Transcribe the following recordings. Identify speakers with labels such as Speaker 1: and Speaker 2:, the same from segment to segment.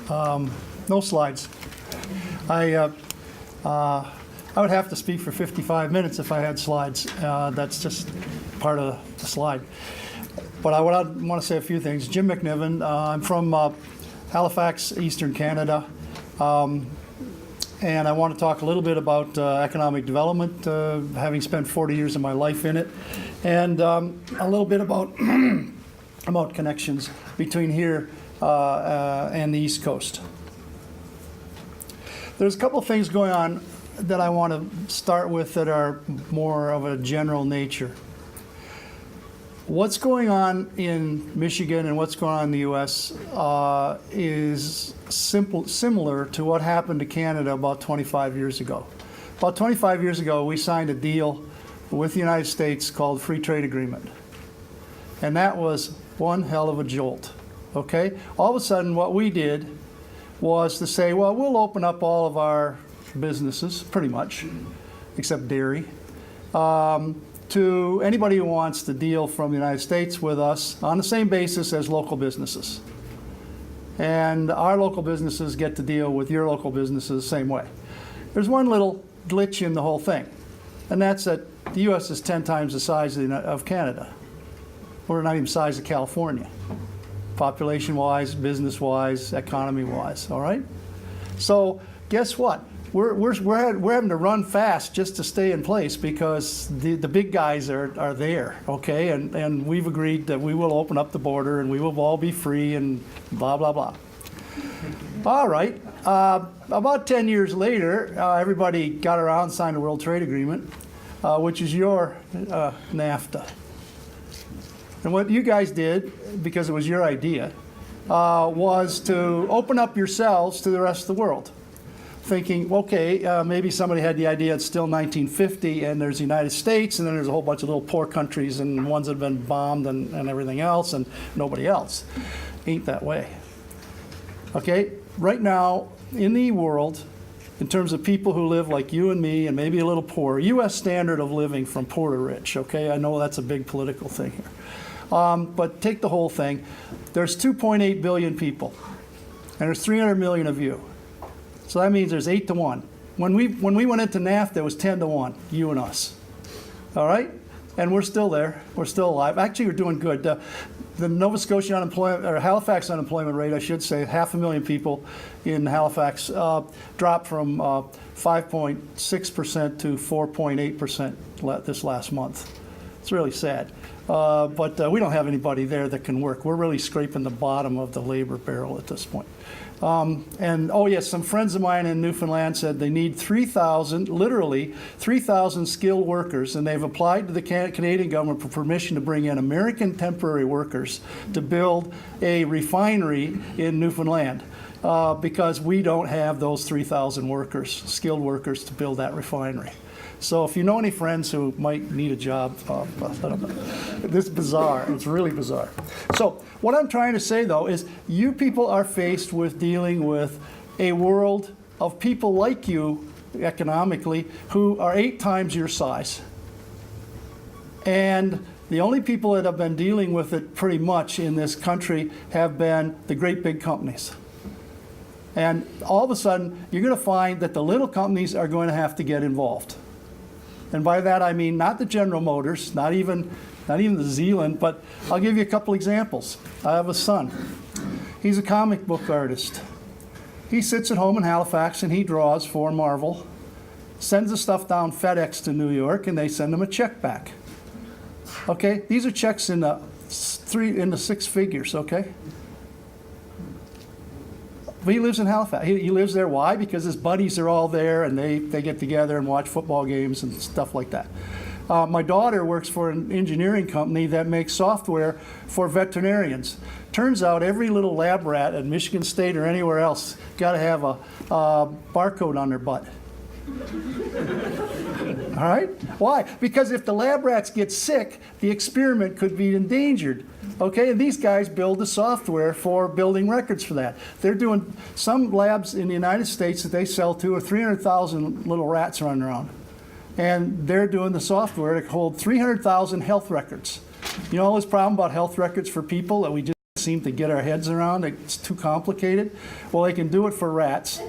Speaker 1: No slides. I would have to speak for 55 minutes if I had slides. That's just part of the slide. But I want to say a few things. Jim McNiven. I'm from Halifax, Eastern Canada. And I want to talk a little bit about economic development, having spent 40 years of my life in it, and a little bit about about connections between here and the East Coast. There's a couple of things going on that I want to start with that are more of a general nature. What's going on in Michigan and what's going on in the U.S. Is similar to what happened to Canada about 25 years ago. About 25 years ago, we signed a deal with the United States called Free Trade Agreement. And that was one hell of a jolt, okay? All of a sudden, what we did was to say, well, we'll open up all of our businesses, pretty much, except dairy, to anybody who wants to deal from the United States with us on the same basis as local businesses. And our local businesses get to deal with your local businesses the same way. There's one little glitch in the whole thing, and that's that the U.S. is 10 times the size of Canada. We're not even the size of California, population-wise, business-wise, economy-wise, all right? So guess what? We're having to run fast just to stay in place because the big guys are there, okay? And we've agreed that we will open up the border and we will all be free and blah, blah, blah. All right. About 10 years later, everybody got around and signed a World Trade Agreement, which is your NAFTA. And what you guys did, because it was your idea, was to open up yourselves to the rest of the world. Thinking, okay, maybe somebody had the idea it's still 1950 and there's the United States and then there's a whole bunch of little poor countries and ones that have been bombed and everything else and nobody else. Ain't that way. Okay, right now in the world, in terms of people who live like you and me and maybe a little poor, U.S. standard of living from poor to rich, okay? I know that's a big political thing here. But take the whole thing. There's 2.8 billion people and there's 300 million of you. So that means there's 8 to 1. When we went into NAFTA, it was 10 to 1, you and us. All right? And we're still there. We're still alive. Actually, we're doing good. The Nova Scotia unemployment, or Halifax unemployment rate, I should say, 500,000 people in Halifax dropped from 5.6% to 4.8% this last month. It's really sad. But we don't have anybody there that can work. We're really scraping the bottom of the labor barrel at this point. And oh yes, some friends of mine in Newfoundland said they need 3,000, literally 3,000 skilled workers, and they've applied to the Canadian government for permission to bring in American temporary workers to build a refinery in Newfoundland because we don't have those 3,000 workers, skilled workers, to build that refinery. So if you know any friends who might need a job, this is bizarre. It's really bizarre. So what I'm trying to say, though, is you people are faced with dealing with a world of people like you, economically, who are 8 times your size. And the only people that have been dealing with it pretty much in this country have been the great big companies. And all of a sudden, you're going to find that the little companies are going to have to get involved. And by that I mean not the General Motors, not even the Zealand, but I'll give you a couple examples. I have a son. He's a comic book artist. He sits at home in Halifax and he draws for Marvel, sends the stuff down FedEx to New York, and they send him a check back. Okay, these are checks in the 6 figures, okay? But he lives in Halifax. He lives there. Why? Because his buddies are all there and they get together and watch football games and stuff like that. My daughter works for an engineering company that makes software for veterinarians. Turns out every little lab rat at Michigan State or anywhere else got to have a barcode on their butt. All right? Why? Because if the lab rats get sick, the experiment could be endangered. Okay, and these guys build the software for building records for that. They're doing some labs in the United States that they sell to are 300,000 little rats running around. And they're doing the software to hold 300,000 health records. You know all this problem about health records for people that we just seem to get our heads around. It's too complicated. Well, they can do it for rats,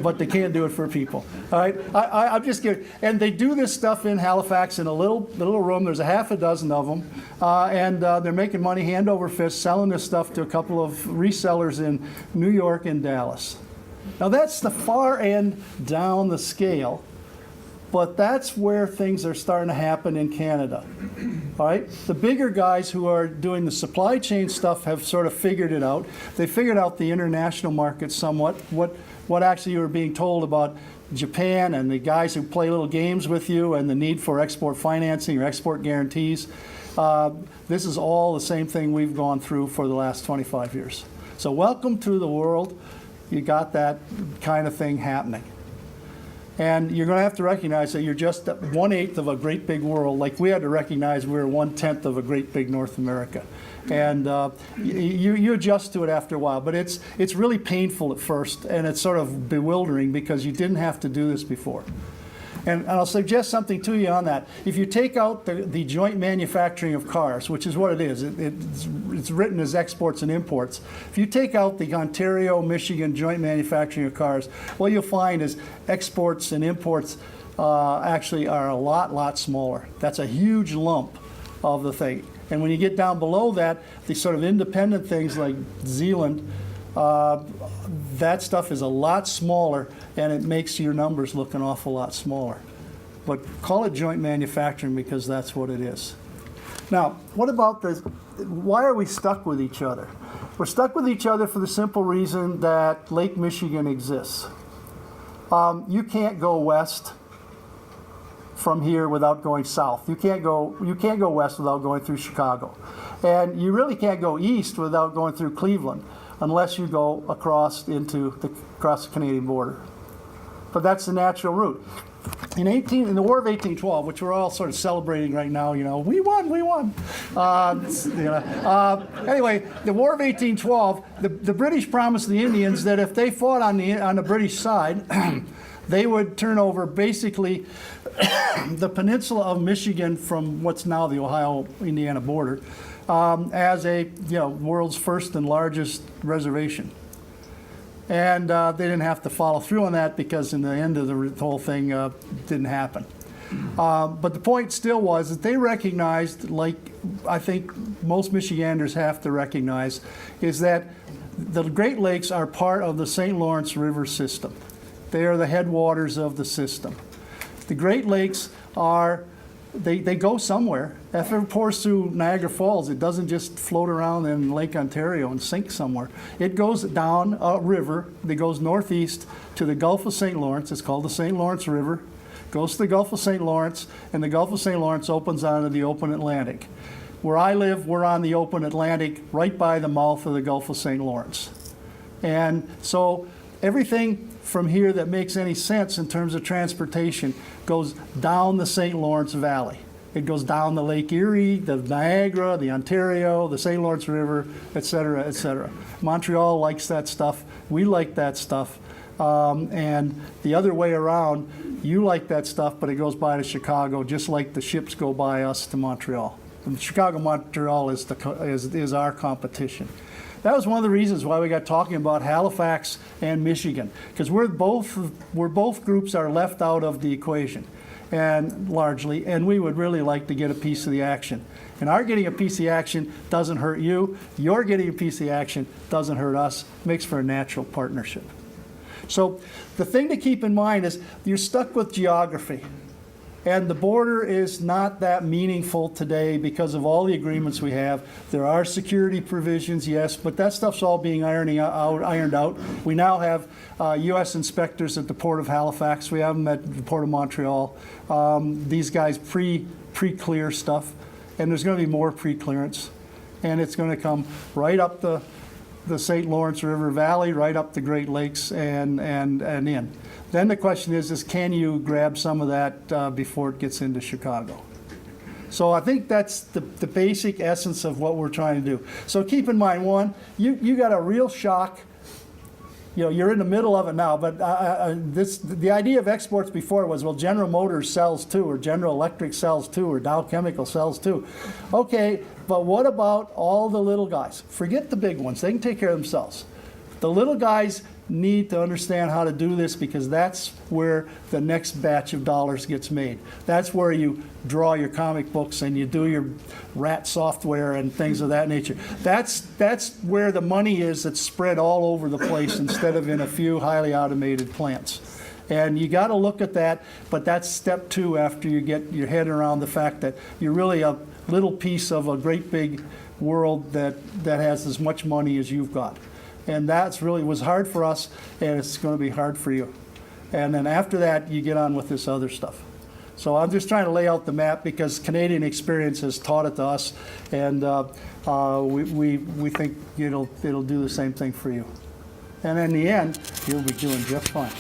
Speaker 1: but they can't do it for people. All right, I'm just kidding. And they do this stuff in Halifax in a little room. There's a half a dozen of them, and they're making money hand over fist selling this stuff to a couple of resellers in New York and Dallas. Now that's the far end down the scale. But that's where things are starting to happen in Canada. All right? The bigger guys who are doing the supply chain stuff have sort of figured it out. They figured out the international market somewhat, what actually you were being told about Japan and the guys who play little games with you and the need for export financing or export guarantees. This is all the same thing we've gone through for the last 25 years. So welcome to the world. You got that kind of thing happening. And you're going to have to recognize that you're just 1/8 of a great big world, like we had to recognize we were 1/10 of a great big North America. And you adjust to it after a while, but it's really painful at first, and it's sort of bewildering because you didn't have to do this before. And I'll suggest something to you on that. If you take out the joint manufacturing of cars, which is what it is, it's written as exports and imports. If you take out the Ontario, Michigan joint manufacturing of cars, what you'll find is exports and imports actually are a lot smaller. That's a huge lump of the thing. And when you get down below that, the sort of independent things like Zealand, that stuff is a lot smaller, and it makes your numbers look an awful lot smaller. But call it joint manufacturing because that's what it is. Now, what about this? Why are we stuck with each other? We're stuck with each other for the simple reason that Lake Michigan exists. You can't go west from here without going south. You can't go west without going through Chicago. And you really can't go east without going through Cleveland, unless you go across the Canadian border. But that's the natural route. In the War of 1812, which we're all sort of celebrating right now, we won. Anyway, the War of 1812, the British promised the Indians that if they fought on the British side, they would turn over basically the peninsula of Michigan from what's now the Ohio-Indiana border as a world's first and largest reservation. And they didn't have to follow through on that because in the end of the whole thing didn't happen. But the point still was that they recognized, like I think most Michiganders have to recognize, is that the Great Lakes are part of the St. Lawrence River system. They are the headwaters of the system. The Great Lakes are, they go somewhere. If it pours through Niagara Falls, it doesn't just float around in Lake Ontario and sink somewhere. It goes down a river that goes northeast to the Gulf of St. Lawrence. It's called the St. Lawrence River. Goes to the Gulf of St. Lawrence, and the Gulf of St. Lawrence opens onto the open Atlantic. Where I live, we're on the open Atlantic right by the mouth of the Gulf of St. Lawrence. And so everything from here that makes any sense in terms of transportation goes down the St. Lawrence Valley. It goes down the Lake Erie, the Niagara, the Ontario, the St. Lawrence River, et cetera, et cetera. Montreal likes that stuff. We like that stuff. And the other way around, you like that stuff, but it goes by to Chicago, just like the ships go by us to Montreal. And Chicago-Montreal is our competition. That was one of the reasons why we got talking about Halifax and Michigan, because we're both groups are left out of the equation, and largely, and we would really like to get a piece of the action. And our getting a piece of the action doesn't hurt you. Your getting a piece of the action doesn't hurt us. Makes for a natural partnership. So the thing to keep in mind is you're stuck with geography. And the border is not that meaningful today because of all the agreements we have. There are security provisions, yes, but that stuff's all being ironed out. We now have U.S. inspectors at the Port of Halifax. We have them at the Port of Montreal. These guys pre-clear stuff, and there's going to be more pre-clearance. And it's going to come right up the St. Lawrence River Valley, right up the Great Lakes and in. Then the question is can you grab some of that before it gets into Chicago? So I think that's the basic essence of what we're trying to do. So keep in mind, one, you got a real shock you know, you're in the middle of it now, but the idea of exports before was, well, General Motors sells too, or General Electric sells too, or Dow Chemical sells too. Okay, but what about all the little guys? Forget the big ones. They can take care of themselves. The little guys need to understand how to do this, because that's where the next batch of dollars gets made. That's where you draw your comic books and you do your rat software and things of that nature. That's where the money is, that's spread all over the place instead of in a few highly automated plants. And you got to look at that, but that's step two after you get your head around the fact that you're really a little piece of a great big world that has as much money as you've got. And that's really was hard for us, and it's going to be hard for you. And then after that, you get on with this other stuff. So I'm just trying to lay out the map, because Canadian experience has taught it to us, and we think it'll do the same thing for you. And in the end, you'll be doing just fine.